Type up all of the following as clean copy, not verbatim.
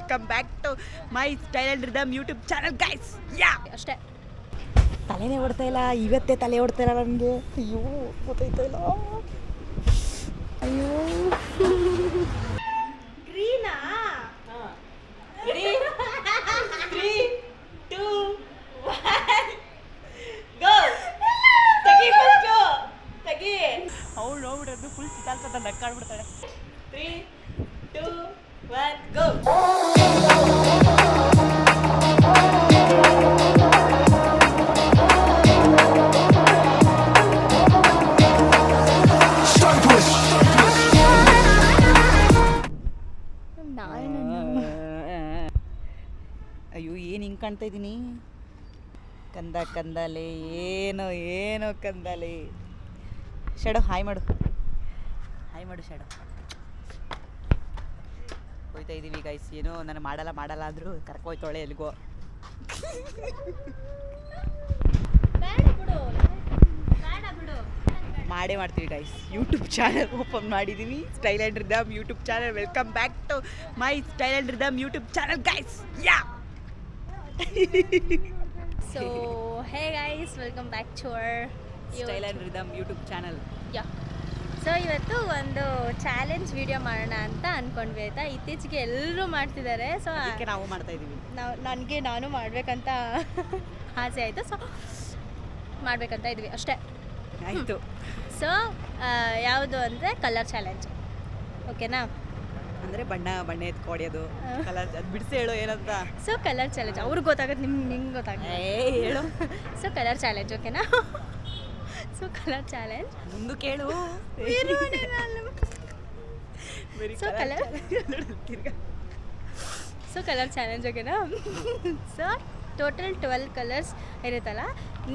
Welcome back to my style and rhythm YouTube channel guys. ಯಾ ಅಷ್ಟೇ. ತಲೆನೇ ಓಡ್ತಾ ಇಲ್ಲ, ಇವತ್ತೇ ತಲೆ ಓಡ್ತಾ ಇಲ್ಲ ನನಗೆ. ಅಯ್ಯೋ ಗೊತ್ತಾಯ್ತಾ ಇಲ್ಲ. ಅಯ್ಯೋ ಗ್ರೀನಾ? 3 2 1 ಗೋ. ತಗಿ ಫಸ್ಟು ತಗಿ. ಅವಳು ನೋಡ್ಬಿಟ್ರೆ ಫುಲ್ ಸಿಕ್ಕಾಲ್ತದ ನಕ್ಕಾಡ್ಬಿಡ್ತಾಳೆ. 3 2 1 ಗೋ. ಅಯ್ಯೋ ಏನು ಹಿಂಗೆ ಕಾಣ್ತಾ ಇದ್ದೀನಿ ಕಂದಲೆ ಏನೋ ಕಂದಲೆ. ಶಡೋ ಹಾಯ್ ಮಾಡು ಶಡೋ. ಹೋಯ್ತಾ ಇದ್ದೀವಿ ಗೈಸ್. ಏನೋ ನಾನು ಮಾಡಲ್ಲ ಅಂದರೂ ಕರ್ಕೋಯ್ತಾಳೆ ಎಲ್ಲಿಗೋ. ಮಾಡೇ ಮಾಡ್ತೀವಿ ಗೈಸ್. ಯೂಟ್ಯೂಬ್ ಚಾನಲ್ ಓಪನ್ ಮಾಡಿದ್ದೀವಿ, style and rhythm YouTube channel. Welcome back to my style and rhythm YouTube channel guys. Yeah so hey guys, welcome back to our style and rhythm YouTube channel. Yeah. So ಇವತ್ತು ಒಂದು challenge video ಮಾಡೋಣ ಅಂತ ಅಂದ್ಕೊಂಡ್ವಿ ಆಯಿತಾ. ಇತ್ತೀಚೆಗೆ ಎಲ್ಲರೂ ಮಾಡ್ತಿದ್ದಾರೆ, so ಅದಕ್ಕೆ ನಾವು ಮಾಡ್ತಾ ಇದ್ದೀವಿ. ನಾನು ಮಾಡಬೇಕಂತ ಆಸೆ ಆಯಿತು, ಸೊ ಮಾಡಬೇಕಂತ ಇದ್ವಿ ಅಷ್ಟೇ. ಆಯಿತು. ಸೊ ಯಾವುದು ಅಂದರೆ ಕಲರ್ ಚಾಲೆಂಜ್. ಓಕೆನಾ? ಅಂದರೆ ಬಣ್ಣ ಎತ್ಕೊಡಿಯೋದು, ಕಲರ್ ಅದು ಬಿಡಿಸಿ ಹೇಳು ಏನಂತ. ಸೊ ಕಲರ್ ಚಾಲೆಂಜ್ ಅವ್ರಿಗೆ ಗೊತ್ತಾಗುತ್ತೆ, ನಿಂಗೆ ಗೊತ್ತಾಗುತ್ತೆ. ಹೇಳು. ಸೊ ಕಲರ್ ಚಾಲೆಂಜ್, ಓಕೆನಾ? ಸೊ ಕಲರ್ ಚಾಲೆಂಜ್ ಮುಂದೆ ಕೇಳು. ಸೊ ಕಲರ್ ಚಾಲೆಂಜ್, ಓಕೆನಾ? ಸೊ ಟೋಟಲ್ 12 ಕಲರ್ಸ್ ಇರುತ್ತಲ್ಲ,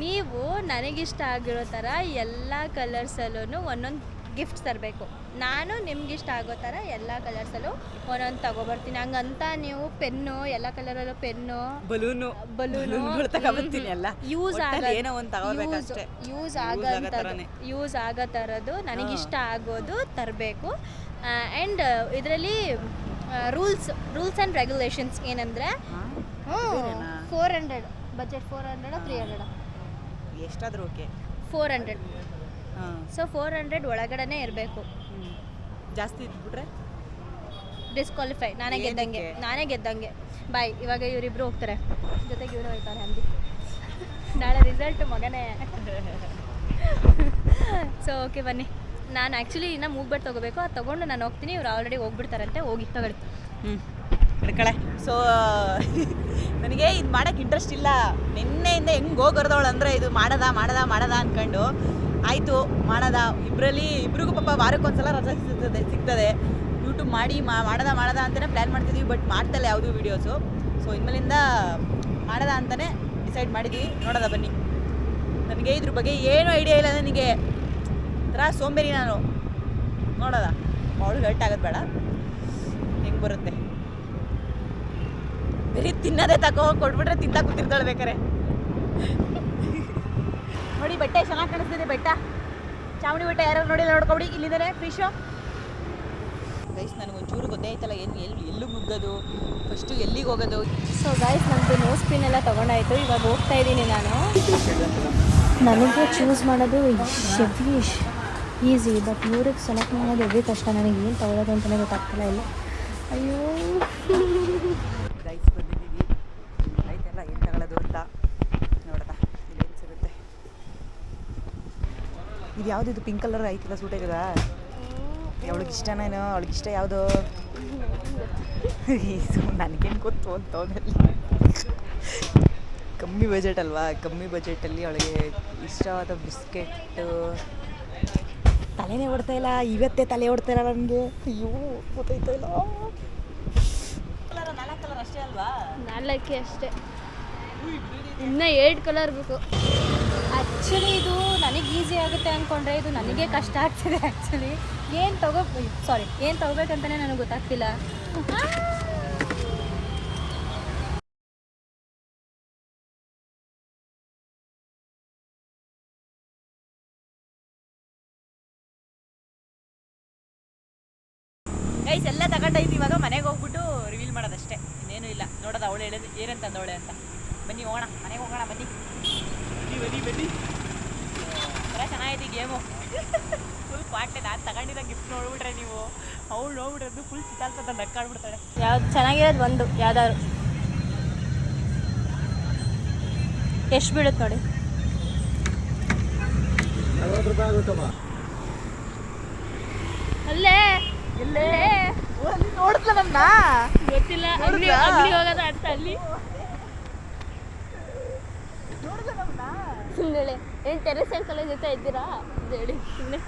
ನೀವು ನನಗಿಷ್ಟ ಆಗಿರೋ ಥರ ಎಲ್ಲ ಕಲರ್ಸಲ್ಲೂ ಒಂದೊಂದು ಗಿಫ್ಟ್ಸ್ ತರಬೇಕು. ನಾನು ನಿಮ್ಗಿಷ್ಟ ಆಗೋ ಥರ ಎಲ್ಲ ಕಲರ್ಸಲ್ಲೂ ಒಂದೊಂದು ತಗೊಬರ್ತೀನಿ. ಹಂಗಂತ ನೀವು ಪೆನ್ನು, ಎಲ್ಲ ಕಲರಲ್ಲೂ ಪೆನ್ನು, ಬಲೂನು ಯೂಸ್ ಆಗೋ ಥರದ್ದು ನನಗಿಷ್ಟ ಆಗೋದು ತರಬೇಕು. ಆ್ಯಂಡ್ ಇದರಲ್ಲಿ ರೂಲ್ಸ್ ಆ್ಯಂಡ್ ರೆಗ್ಯುಲೇಷನ್ಸ್ ಏನಂದರೆ 400 ಬಜೆಟ್ 400 300 ಎಷ್ಟಾದರೂ ಓಕೆ. 400. ಸೊ 400 ಒಳಗಡೆನೇ ಇರಬೇಕು. ಜಾಸ್ತಿ ಇದ್ಬಿಟ್ರೆ ಡಿಸ್ಕ್ವಾಲಿಫೈ. ನಾನೇ ಗೆದ್ದಂಗೆ. ಬಾಯ್. ಇವಾಗ ಇವರಿಬ್ರು ಹೋಗ್ತಾರೆ, ಜೊತೆಗೆ ಇವರು ಹೋಗ್ತಾರೆ ಅಂದು. ನಾಳೆ ರಿಸಲ್ಟ್ ಮಗನೇ. ಸೊ ಓಕೆ ಬನ್ನಿ. ನಾನು ಆ್ಯಕ್ಚುಲಿ ಇನ್ನೂ ಮೂಗ್ಬೆಟ್ ತೊಗೋಬೇಕು, ಅದು ತೊಗೊಂಡು ನಾನು ಹೋಗ್ತೀನಿ. ಇವ್ರು ಆಲ್ರೆಡಿ ಹೋಗ್ಬಿಡ್ತಾರಂತೆ. ಹೋಗಿ ತಗೊಳ್ಳಿ. ಹಿಡ್ಕಳೆ. ಸೊ ನನಗೆ ಇದು ಮಾಡೋಕ್ಕೆ ಇಂಟ್ರೆಸ್ಟ್ ಇಲ್ಲ. ನಿನ್ನೆಯಿಂದ ಹೆಂಗೆ ಹೋಗೋರ್ದವಳು ಅಂದರೆ ಇದು ಮಾಡದ ಅಂದ್ಕೊಂಡು ಆಯಿತು ಮಾಡೋದ. ಇಬ್ರಿಗೂ ಪಾಪ ವಾರಕ್ಕೊಂದ್ಸಲ ರಜೆ ಸಿಗ್ತದೆ. ಯೂಟ್ಯೂಬ್ ಮಾಡದ ಅಂತಲೇ ಪ್ಲ್ಯಾನ್ ಮಾಡ್ತಿದ್ದೀವಿ, ಬಟ್ ಮಾಡ್ತಲ್ಲ ಯಾವುದೂ ವೀಡಿಯೋಸು. ಸೊ ಇನ್ಮೇಲಿಂದ ಮಾಡದ ಅಂತಲೇ ಡಿಸೈಡ್ ಮಾಡಿದ್ದೀವಿ. ನೋಡೋದ ಬನ್ನಿ. ನನಗೆ ಇದ್ರ ಬಗ್ಗೆ ಏನೂ ಐಡಿಯಾ ಇಲ್ಲ. ನನಗೆ ಒಂಥರ ಸೋಂಬೇರಿ ನಾನು. ನೋಡೋದ ಅವಳಿಗೆ ಹರ್ಟ್ ಆಗೋದು ಬೇಡ, ಹೆಂಗೆ ಬರುತ್ತೆ. ಬರೀ ತಿನ್ನೋದೇ ಕೊಟ್ಬಿಟ್ರೆ ತಿಂತಾ ಕೂತಿರ್ತಾಳೆ ಬೇಕಾರೆ. ನೋಡಿ ಬೆಟ್ಟ ಚೆನ್ನಾಗಿ ಕಾಣಿಸ್ತಿದೆ. ಬೆಟ್ಟ ಚಾಮುಂಡಿ ಬೆಟ್ಟ ಯಾರು ನೋಡಿಲ್ಲ ನೋಡ್ಕೊಬಿಡಿ. ಇಲ್ಲಿದ್ದಾರೆ ಫಿಶು ಗೈಸ್. ನನಗೊಂಚೂರು ಗೊತ್ತೇ ಆಯ್ತಲ್ಲ ಎಲ್ಲಿ ನುಗ್ಗೋದು, ಫಸ್ಟು ಎಲ್ಲಿಗೆ ಹೋಗೋದು. ಸೊ ಗೈಸ್, ನಮ್ಮದು ನೋಸ್ ಪಿನ್ ಎಲ್ಲ ತೊಗೊಂಡಾಯಿತು. ಇವಾಗ ಹೋಗ್ತಾ ಇದ್ದೀನಿ ನಾನು. ನನಗೆ ಚೂಸ್ ಮಾಡೋದು ಈಸಿ, ಬಟ್ ಇವ್ರಿಗೆ ಸೆಲೆಕ್ಟ್ ಮಾಡೋದು ಹೆವಿ ಕಷ್ಟ. ನನಗೆ ಏನು ತೊಗೊಳೋದು ಅಂತಲೇ ಗೊತ್ತಾಗ್ತಿಲ್ಲ. ಇಲ್ಲ ಅಯ್ಯೋ ಗೈಸ್ ಬಂದಿದ್ದೀವಿ. ಆಯ್ತೆಲ್ಲ ಏನು ತಗೊಳ್ಳೋದು ಅಂತ ನೋಡೋದ. ಇಲ್ಲೇನು ಸಿಗುತ್ತೆ. ಇದು ಯಾವುದು? ಇದು ಪಿಂಕ್ ಕಲರ್ ಐತಲ್ಲ, ಸೂಟ್ ಆಯ್ತದ. ಅವಳಿಗೆ ಇಷ್ಟನೇನೋ? ಅವಳಿಗಿಷ್ಟ ಯಾವುದು? ನನಗೇನು ಗೊತ್ತು ಅಂತ ಅವನಲ್ಲಿ. ಕಮ್ಮಿ ಬಜೆಟ್ ಅಲ್ವಾ, ಕಮ್ಮಿ ಬಜೆಟಲ್ಲಿ ಅವಳಿಗೆ ಇಷ್ಟವಾದ ಬಿಸ್ಕೆಟ್ಟು. ತಲೆನೇ ಓಡ್ತಾ ಇಲ್ಲ, ಇವತ್ತೇ ತಲೆ ಓಡ್ತಾ ಇಲ್ಲ ನನಗೆ. ಅಯ್ಯೋ ಗೊತ್ತಾಯ್ತಾ ಇಲ್ಲ. 4 ಕಲರ್ ಅಷ್ಟೇ ಅಲ್ವಾ? 4 ಅಷ್ಟೇ. ಇನ್ನೂ 8 ಕಲರ್ ಬೇಕು. ಆ್ಯಕ್ಚುಲಿ ಇದು ನನಗೆ ಈಸಿ ಆಗುತ್ತೆ ಅಂದ್ಕೊಂಡ್ರೆ ಇದು ನನಗೆ ಕಷ್ಟ ಆಗ್ತಿದೆ. ಆ್ಯಕ್ಚುಲಿ ಏನು ತೊಗೋಬೇಕಂತಲೇ ನನಗೆ ಗೊತ್ತಾಗ್ತಿಲ್ಲ. ಗೈಸ್ ಎಲ್ಲ ತಗೊಂಡೈತಿ. ಇವಾಗ ಮನೆಗೆ ಹೋಗ್ಬಿಟ್ಟು ರಿವೀಲ್ ಮಾಡೋದಷ್ಟೇ. ಅವಳು ಹೇಳಿದ್ರೆ ಏನಂತ ಅಂದವಳೆ ಅಂತ. ಬನ್ನಿ ಹೋಗೋಣ, ಮನೆಗೆ ಹೋಗೋಣ, ಬನ್ನಿ ಬನ್ನಿ ಬನ್ನಿ ಬನ್ನಿ. ಥರ ಚೆನ್ನಾಗಿದೆ ಗೇಮು. ಫುಲ್ ಪಾಟೆ. ನಾನು ತಗೊಂಡಿರೋ ಗಿಫ್ಟ್ ನೋಡ್ಬಿಟ್ರೆ ನೀವು, ಅವಳು ನೋಡ್ಬಿಟ್ರೆ ಅದು ಫುಲ್ ಚಿತ್ತಾಲ್ತದ ನಕ್ಕಾಡ್ಬಿಡ್ತಾಳೆ. ಯಾವ್ದು ಚೆನ್ನಾಗಿರೋದು ಒಂದು ಯಾವ್ದಾದ್ರು ಎಷ್ಟು ಬೀಳುತ್ತೆ ನೋಡಿ. ಅಲ್ಲೇ ಎಲ್ಲೇ ನೋಡಿದ್ಲ ನನ್ನ ಗೊತ್ತಿಲ್ಲ. ಅಂಗಡಿ ಹೋಗೋದ ಅಂತ ಅಲ್ಲಿ ಸುಮ್ಮನೆ ಏನು ಟೆರೆಸ್ ಸೈನ್ಸಲ್ಲ ಜೊತೆ ಇದ್ದೀರಾ ಅಂತ ಹೇಳಿ ಸುಮ್ಮನೆ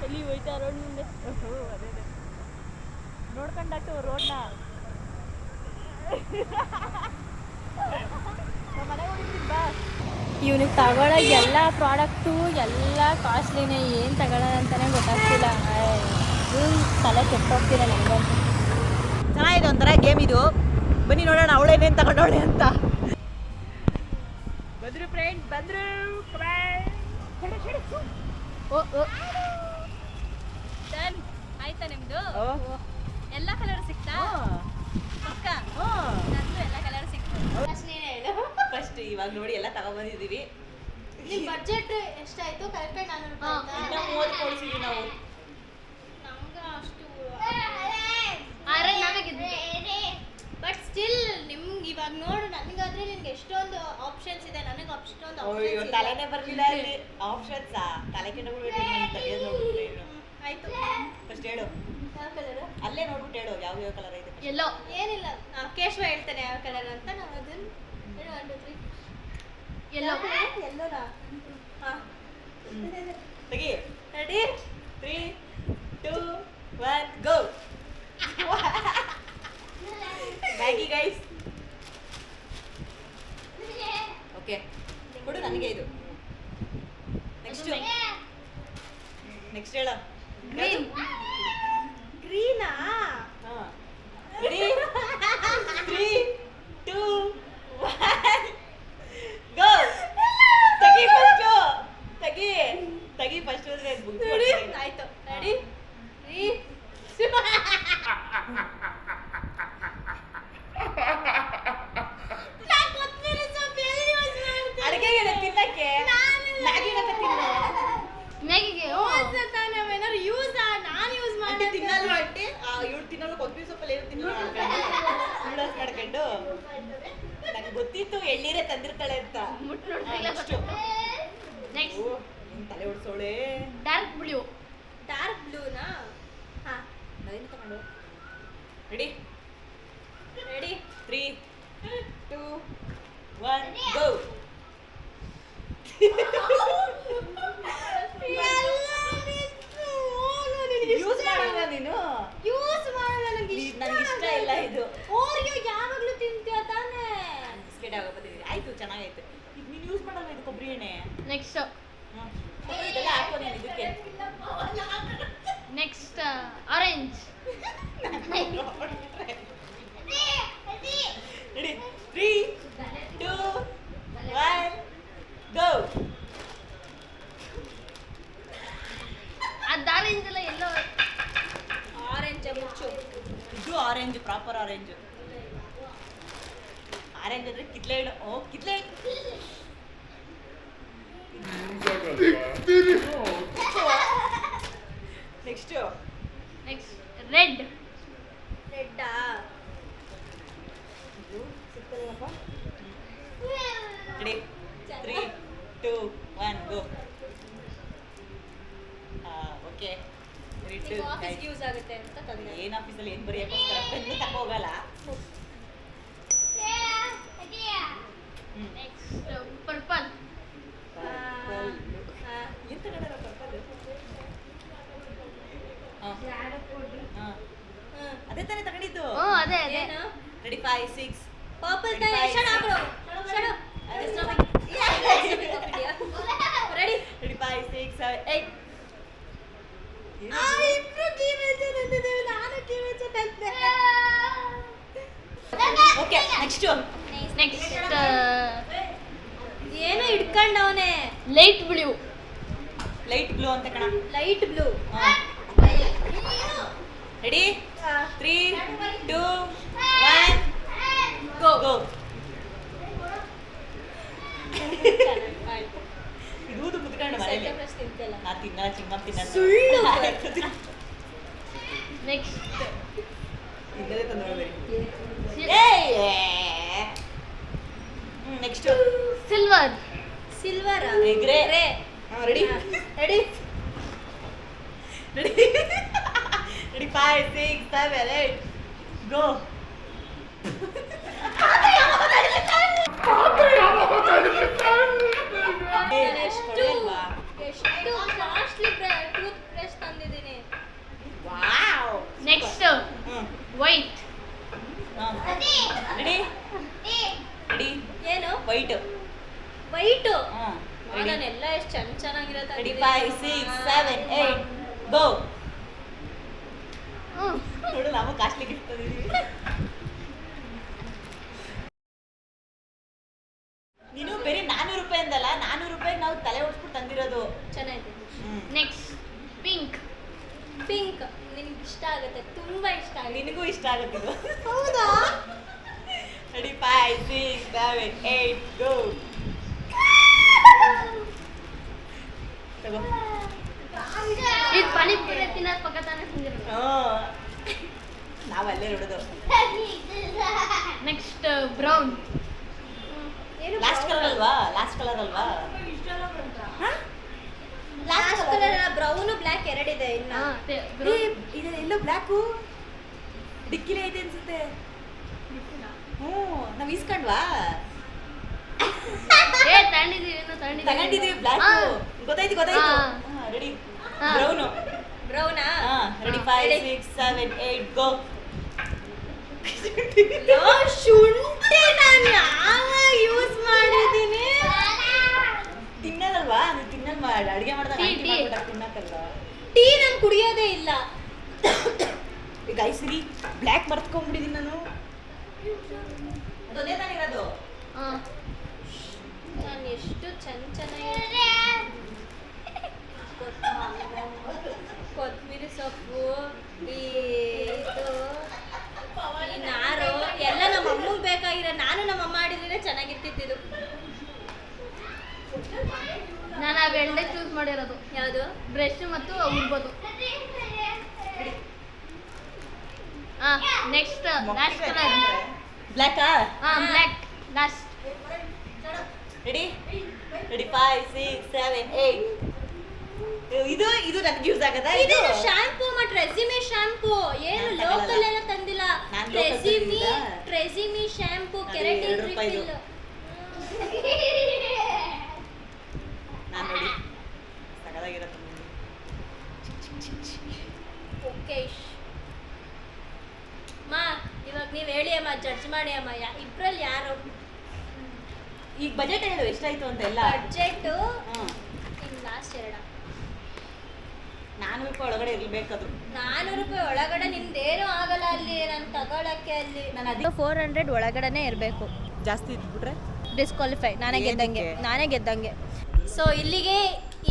ಎಲ್ಲಿ ಹೋಯ್ತಾ ರೋಡ್ ಮುಂದೆ ಅದೇ ನೋಡ್ಕೊಂಡಾಯ್ತು ರೋಡ್ನ. ಮನೆಗೆ ಹೋಗಿದ್ದೀನಿ ಬಾ. ಇವನಿಗೆ ತಗೊಳ್ಳೋ ಎಲ್ಲ ಪ್ರಾಡಕ್ಟು ಎಲ್ಲ ಕಾಸ್ಟ್ಲಿನೇ, ಏನು ತಗೊಳ್ಳೋಣ ಅಂತಲೇ ಗೊತ್ತಾಗ್ತಿಲ್ಲ. ತಲೆ ಕೆಟ್ಟೋಗ್ತಿಲ್ಲ ನನಗಂತೂ. ಚೆನ್ನಾಗಿದೆ ಒಂಥರ ಗೇಮ್ ಇದು. ಬನ್ನಿ ನೋಡೋಣ ಅವಳೇನೇನು ತಗೊಂಡವಳೆ ಅಂತ. ಬಂದ್ರು ಫ್ರೆಂಡ್ ಬಂದ್ರು. ಓ ಓ ಡನ್ ಆಯ್ತಾ ನಿಮ್ಮದು? ಎಲ್ಲ ಕಲರ್ ಸಿಕ್ತಾ? ಪಕ್ಕ ನಂದು ಎಲ್ಲ ಕಲರ್ ಸಿಕ್ತು. ನೀನೇ ಹೇಳು. ಫಸ್ಟ್ ಇವಾಗ ನೋಡಿ ಎಲ್ಲ ತಗೊಂಡ್ಬಂದಿದ್ದೀವಿ. ನಿಮ್ಮ ಬಡ್ಜೆಟ್ ಎಷ್ಟಾಯ್ತು? ಕರೆಕ್ಟಾಗಿ 400 ಇನ್ನ 30 ಕೊಡ್ಸಿದ್ವಿ ನಾವು. ನಮ್ಗೆ ಅಷ್ಟು ನಮಗಿದೆ. ಬಟ್ ಸ್ಟಿಲ್ ನಿಮ್ಗೆ ಇವಾಗ ನೋಡು, ನನಗಾದ್ರೆ ನಿನ್ಗೆ ಎಷ್ಟೊಂದು ಆಪ್ಷನ್ಸ್ ಇದೆ, ನನಗೆ ಅಷ್ಟೊಂದು ಅಯ್ಯೋ ಆಪ್ಷನ್ಸ್ ತಲೆನೇ ಬರ್ಲಿಲ್ಲ ಅಲ್ಲಿ. ಆಪ್ಷನ್ಸಾ ತಲೆ ಕೆಟ್ಟೋಗ್ಬಿಟ್ಟು. ಆಯ್ತು. ಫಸ್ಟ್ ಹೇಳು, ಯಾವ ಕಲರ್? ಅಲ್ಲೇ ನೋಡ್ಬಿಟ್ಟು ಹೇಳು ಯಾವ ಯಾವ ಕಲರ್ ಐತೆ. ಎಲ್ಲೋ ಏನಿಲ್ಲ, ಕೇಶವ ಹೇಳ್ತಾನೆ ಯಾವ ಕಲರ್ ಅಂತ. ನಾವು ಅದನ್ನ ಹೇಳು. 1 2 3 ಎಲ್ಲೋ. ಎಲ್ಲೋನಾ? ಹಾಂ ತೆಗಿ. Ready? 3 2 1 go. Maggi guys. Okay ಕೊಡು ನನಗೆ ಇದು. ನೆಕ್ಸ್ಟ್ ನೆಕ್ಸ್ಟ್ ಹೇಳ. ಗ್ರೀನ್. ಗ್ರೀನಾ? ಹಾಂ ರೆಡಿ 3 2 1 ಗೋ. ತೆಗಿ ಫಸ್ಟು. ತೆಗಿ ತೆಗಿ ಫಸ್ಟ್. ಆಯ್ತು. ರೆಡಿ? 3 ಅಡುಗೆಗೆ ತಿನ್ನಕ್ಕೆ ಮ್ಯಾಗಿನ ತಿನ್ನು. ಮ್ಯಾಗಿಗೆ ನಾವೇನಾದ್ರು ನಾನು ಯೂಸ್ ಅಂಟಿ ಮಾಡಿ ತಿನ್ನಲ್ವ ಅಂಟಿ? ಇವಳು ತಿನ್ನೋಳು ಕೊಬ್ಬರಿ ಸೊಪ್ಪಲ್ಲಿ ಏನು ತಿನ್ನೋಳು ನೂಡಲ್ಸ್ ಮಾಡ್ಕೊಂಡು. ನಂಗೆ ಗೊತ್ತಿತ್ತು ಎಳ್ಳೀರೇ ತಂದಿರ್ತಾಳೆ ಅಂತ. ನೆಕ್ಸ್ಟ್ ನಿನ್ ತಲೆ ಹೊಡ್ಸೋಳೆ. Dark blue. ಡಾರ್ಕ್ ಬ್ಲೂನಾ? ಹಾಂ ಅದೇನು ತಗೊಂಡು. Ready ready? 3 2 1 ಗೋ. ಯೂಸ್ ಮಾಡಲ್ವಾ ನೀನು? ಯೂಸ್ ಮಾಡಲ್ಲ, ನನಗೆ ನನಗೆ ಇಷ್ಟ ಇಲ್ಲ ಇದು. ಓರಿಯೋ ಯಾವಾಗಲೂ ತಿಂತೀಯ ತಾನೇ? ಬಿಸ್ಕೆಟ್ ಆಗೋ ಬಂದಿದ್ದೀವಿ. ಆಯ್ತು ಚೆನ್ನಾಗೈತೆ. ಈಗ ನೀನು ಯೂಸ್ ಮಾಡಲ್ವಾ ಇದು ಕೊಬ್ಬರಿ ಎಣ್ಣೆ? ನೆಕ್ಸ್ಟ್ ಇದೆಲ್ಲ ಹಾಕೋ ನೀನು ಇದಕ್ಕೆ. Next orange. ರೆಡಿ 3 2 1 ಗೋ. ಅದು ಆರೆಂಜ್ ಅಲ್ಲ, ಎಲ್ಲೋ ಆರೆಂಜ್ ಮುಚ್ಚು. ಇದು ಆರೆಂಜ್, ಪ್ರಾಪರ್ ಆರೆಂಜ್. ಆರೆಂಜ್ ಅಂದ್ರೆ ಕಿತ್ಲೆ ಹಣ್ಣು. ಓ ಕಿತ್ಲೆ ನೆಕ್ಸ್ಟ್ ನೆಕ್ಸ್ಟ್ ರೆಡ್. ರೆಡ್ಡಾ? ಸಿಗ್ತದಪ್ಪ. ರೆಡಿ 3 2 1 ಗೋ. ಓಕೆ ರೆಡ್ ಆಫೀಸ್ಗೆ ಯೂಸ್ ಆಗುತ್ತೆ ಅಂತ ತಂದೆ. ಏನು ಆಫೀಸಲ್ಲಿ ಏನು ಬರೆಯೋಕ್ಕೋಸ್ಕರ ಪೆನ್ನು ತಗೋ ಹೋಗಲ್ಲ. Next purple. ಏನು ತಗೊಂಡಾರ ಪರ್ಪಲ್? ಅದೇ ತಾನೇ ತಗೊಂಡಿದ್ದು. ಅದೇ ಅದೇ. ರೆಡಿ 5 6 ಪರ್ಪಲ್ ತಾನೇ. Shut up bro, shut up. Ready? Ready 5 6 7 8. Okay next ಏನೋ ಇಟ್ಕೊಂಡವನೆ. Light blue. ಲೈಟ್ ಬ್ಲೂ ಅಂತ ಕಣ. Light blue. Ready 3 2 go. ಇದು ಮುದ್ಕೊಂಡು ಮನೇಲಿ ನಾ ತಿನ್ನಲ್ಲ ಚಿಂಗ ತಿನ್ನಲ್ಲ ಸುಳ್ಳು. ನೆಕ್ಸ್ಟ್ ಇಲ್ಲದೆ ತಂದ್ರೆ next silver. Silver grey. Ready ready ready ready 5 6 7 8 go. ಎಷ್ಟು ಕಾಸ್ಟ್ಲಿ ಟೂತ್ ಬ್ರಷ್ ತಂದಿದ್ದೀನಿ. Wow. Next white. Ready ready ಏನು ವೈಟ್. ವೈಟು ರೆಡಿ ನಾನೆಲ್ಲ ಎಷ್ಟು ಚೆನ್ನಾಗಿರತ್ತೆ. Ready 5 6 7 8 go. ನೋಡು ನಾವು ಕಾಸ್ಟ್ಲಿ ಗಿಫ್ಟ್ ತಂದಿದ್ದೀವಿ. ನೀನು ಬೇರೆ 400 ರೂಪಾಯಿ ಅಂದಲ್ಲ, 400 ರೂಪಾಯಿಗೆ ನಾವು ತಲೆ ಹೊಡ್ಸ್ಬಿಟ್ಟು ತಂದಿರೋದು. ಚೆನ್ನಾಗಿದೆ. Next pink. ಪಿಂಕ್ ನಿನ್ಗೆ ಇಷ್ಟ ಆಗುತ್ತೆ, ತುಂಬಾ ಇಷ್ಟ ಆಗುತ್ತೆ. ನಿನಗೂ ಇಷ್ಟ ಆಗುತ್ತೆ ಇದು. ಹೌದಾ? ರೆಡಿ 5 6 7 8 ಗೋ. ತಗೋ. ಇದು ಪಾನಿಪುರಿ ತಿನ್ನೋದು ಪಕ್ಕ ತಾನೇ ತಿಂದಿರೋದು. ನಾವಲ್ಲೇ ನೋಡೋದು. Next brown. ಲಾಸ್ಟ್ ಕಲರ್ ಅಲ್ವಾ? ಲಾಸ್ಟ್ ಕಲರ್ ಅಲ್ವಾ? ಲಾಸ್ಟ್ ಕಲರ್ ಬ್ರೌನ್ ಬ್ಲ್ಯಾಕ್ ಎರಡಿದೆ ಇನ್ನ. ಇದು ಎಲ್ಲ ಬ್ಲ್ಯಾಕು ಡಿಕ್ಕಿಲೇ ಐತೆ ಅನ್ಸುತ್ತೆ. ನಾವ್ ಇಸ್ಕೊಂಡ್ವಾ? ತಗೊಂಡಿದೀವಿ ಬ್ಲ್ಯಾಕ್. ಗೊತ್ತಾಯ್ತು ಗೊತ್ತಾಯ್ತು. ರೆಡಿ ಹಾ. ಬ್ರೌನು. ಬ್ರೌನಾ? ರೆಡಿ 5 6 7 8 ಗೋ. ಶುಂಠಿ ನಾನು ಯಾವಾಗ ಯೂಸ್ ಮಾಡಿದ್ದೀನಿ? ತಿನ್ನಲ್ವಾ? ನೀವು ತಿನ್ನಲ್ವಾ? ಅಡುಗೆ ಮಾಡಿದಾಗ ಟೀ, ಆಂಟಿ ಟೀ. ಮಾಡ್ಬಿಟ್ಟಾಗ ತಿನ್ನಕ್ಕಲ್ವಾ? ಟೀ ನಾನು ಕುಡಿಯೋದೇ ಇಲ್ಲ. ಈಗ ಐಸರಿ ಬ್ಲ್ಯಾಕ್ ಮರ್ತ್ಕೊಂಡ್ಬಿಟ್ಟಿದ್ದೀನಿ ನಾನು. ಅದೊಂದೇ ತಾನೇ ಇರೋದು. ನಾನು ಎಷ್ಟು ಚೆನ್ನಾಗಿ ಕೊತ್ತಂಬರಿ ಸೊಪ್ಪು ಈ ಇದು ಈ ನಾರು ಎಲ್ಲ ನಮ್ಮ ಅಮ್ಮಗೆ ಬೇಕಾಗಿರೋ, ನಾನು ನಮ್ಮ ಅಮ್ಮ ಮಾಡಿದ್ರೆ ಚೆನ್ನಾಗಿರ್ತಿತ್ತು. ನಾನು ಅವೆರಡೇ ಚೂಸ್ ಮಾಡಿರೋದು. ಯಾವುದು? ಬ್ರಷ್ ಮತ್ತು ಉರ್ಬೋದು. Next last colour. ಬ್ಲ್ಯಾಕಾ? Black last. ರೆಡಿ ರೆಡಿ 5 6 7 8 ಇದು ಇದು ನನಗೆ ಯೂಸ್ ಆಗದಾ? ಇದು ಶಾಂಪೂ ಮತ್ತು ರೆಸಿಮಿ ಶಾಂಪೂ. ಏನು ನಾನ್ ಲೋಕಲ್ ತಗೊಳಲ್ಲ. ಎಲ್ಲ ತಂದಿಲ್ಲ. ನಾನ್ local ರೆಸಿಮಿ ತಂದಿದ್ದ? ಟ್ರೆಸಿಮಿ ಶಾಂಪೂ ಅದು ಕೆರಾಟಿನ್ 2 ರೂಪಾಯಿದು. ರಿಫಿಲ್. ನಾನು ನೋಡಿ ಸಗದಾಗಿರತ್ತೆ. ಓಕೆ ಮಾ, ಇವಾಗ ನೀವು ಹೇಳಿ ಅಮ್ಮ, ಜಡ್ಜ್ ಮಾಡಿ ಅಮ್ಮ, ಇಬ್ರಲ್ಲಿ ಯಾರು? ಈಗ ಬಜೆಟ್ ಹೇಳು ಎಷ್ಟಾಯ್ತು ಅಂತ ಎಲ್ಲ. ಬಡ್ಜೆಟ್ ಹ್ಮ್. ಇನ್ನು ಲಾಸ್ಟ್ ಎರಡ 400 ರೂಪಾಯಿ ಒಳಗಡೆ ಇರ್ಬೇಕದು. 400 ರೂಪಾಯಿ ಒಳಗಡೆ ನಿಮ್ದೇನೂ ಆಗಲ್ಲ ಅಲ್ಲಿ ನಾನು ತಗೊಳಕ್ಕೆ. ಅಲ್ಲಿ ನಾನು ಅದಕ್ಕೆ 400 ಒಳಗಡೆನೇ ಇರಬೇಕು. ಜಾಸ್ತಿ ಇದ್ಬಿಟ್ರೆ ಡಿಸ್ಕ್ವಾಲಿಫೈ. ನಾನೇ ಗೆದ್ದಂಗೆ. ಸೊ ಇಲ್ಲಿಗೆ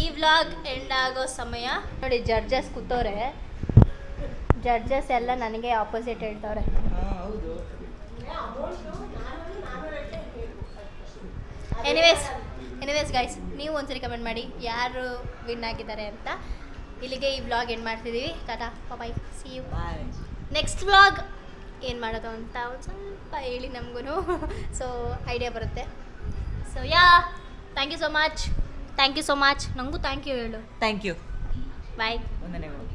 ಈ ವ್ಲಾಗ್ ಎಂಡ್ ಆಗೋ ಸಮಯ. ನೋಡಿ ಜಡ್ಜಸ್ ಕೂತವ್ರೆ. ಜಡ್ಜಸ್ ಎಲ್ಲ ನನಗೆ ಆಪೋಸಿಟ್ ಹೇಳ್ತವ್ರೆ. ಹೌದು. ಎನಿವೇಸ್ ಗೈಸ್, ನೀವು ಒಂದ್ಸರಿ ಕಮೆಂಟ್ ಮಾಡಿ ಯಾರು ವಿನ್ ಆಗಿದ್ದಾರೆ ಅಂತ. ಇಲ್ಲಿಗೆ ಈ ವ್ಲಾಗ್ ಎಂಡ್ ಮಾಡ್ತಿದ್ದೀವಿ. Tata bye, see you. Bye. Next vlog ಏನು ಮಾಡೋದು ಅಂತ ಒಂದು ಸ್ವಲ್ಪ ಹೇಳಿ ನಮಗೂ, ಸೊ ಐಡಿಯಾ ಬರುತ್ತೆ. So thank you so much. ನನಗೂ ಥ್ಯಾಂಕ್ ಯು ಹೇಳು. Thank you. ಬಾಯ್. ವಂದನೆಗಳು.